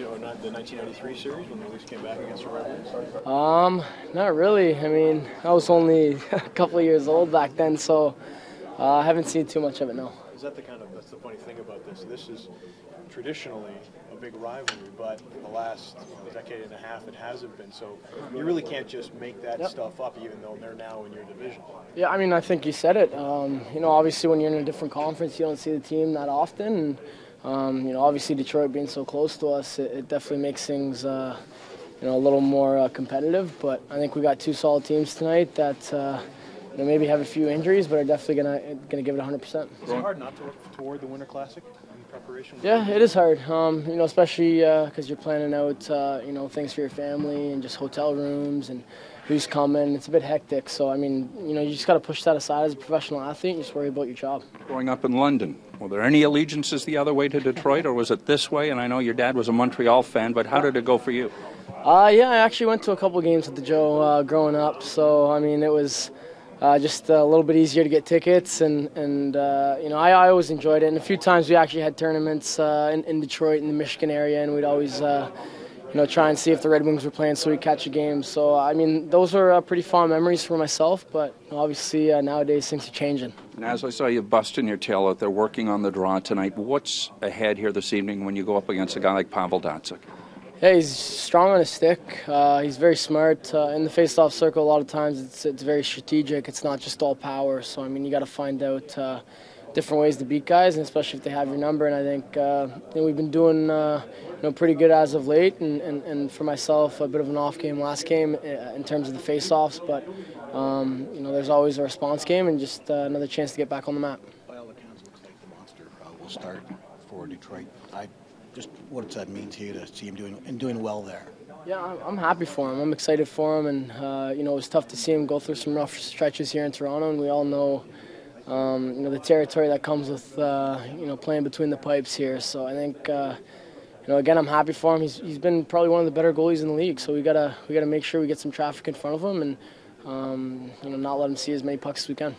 the 1993 series when the Leafs came back against the Red Wings? Not really. I mean, I was only a couple of years old back then, so I haven't seen too much of it, no. That's the funny thing about this. This is traditionally a big rivalry, but in the last decade and a half it hasn't been. So you really can't just make that stuff up, even though they're now in your division. Yeah, I mean, I think you said it. Obviously when you're in a different conference, you don't see the team that often. And, obviously Detroit being so close to us, it definitely makes things a little more competitive. But I think we got two solid teams tonight that maybe have a few injuries, but are definitely gonna give it 100%. Is it hard not to look toward the Winter Classic in preparation? Yeah, it is hard. Especially because you're planning out, things for your family and just hotel rooms and who's coming. It's a bit hectic. So I mean, you just got to push that aside as a professional athlete and just worry about your job. Growing up in London, were there any allegiances the other way to Detroit, or was it this way? And I know your dad was a Montreal fan, but how did it go for you? Yeah, I actually went to a couple games with the Joe growing up. So I mean, it was. Just a little bit easier to get tickets, and I always enjoyed it. And a few times we actually had tournaments in Detroit, in the Michigan area, and we'd always try and see if the Red Wings were playing so we'd catch a game. So, I mean, those were pretty fond memories for myself, but obviously nowadays things are changing. And as I saw you busting your tail out there working on the draw tonight, what's ahead here this evening when you go up against a guy like Pavel Datsyuk? Yeah, he's strong on his stick. He's very smart. In the face-off circle, a lot of times it's very strategic. It's not just all power. So, I mean, you got to find out different ways to beat guys, and especially if they have your number. And I think we've been doing pretty good as of late. And for myself, a bit of an off game last game in terms of the face-offs. But, there's always a response game and just another chance to get back on the map. By all accounts, it looks like the monster will start for Detroit. Just what does that mean to you to see him doing well there? Yeah, I'm happy for him. I'm excited for him, and it was tough to see him go through some rough stretches here in Toronto, and we all know, the territory that comes with playing between the pipes here. So I think, again, I'm happy for him. He's been probably one of the better goalies in the league. So we gotta make sure we get some traffic in front of him, and not let him see as many pucks as we can.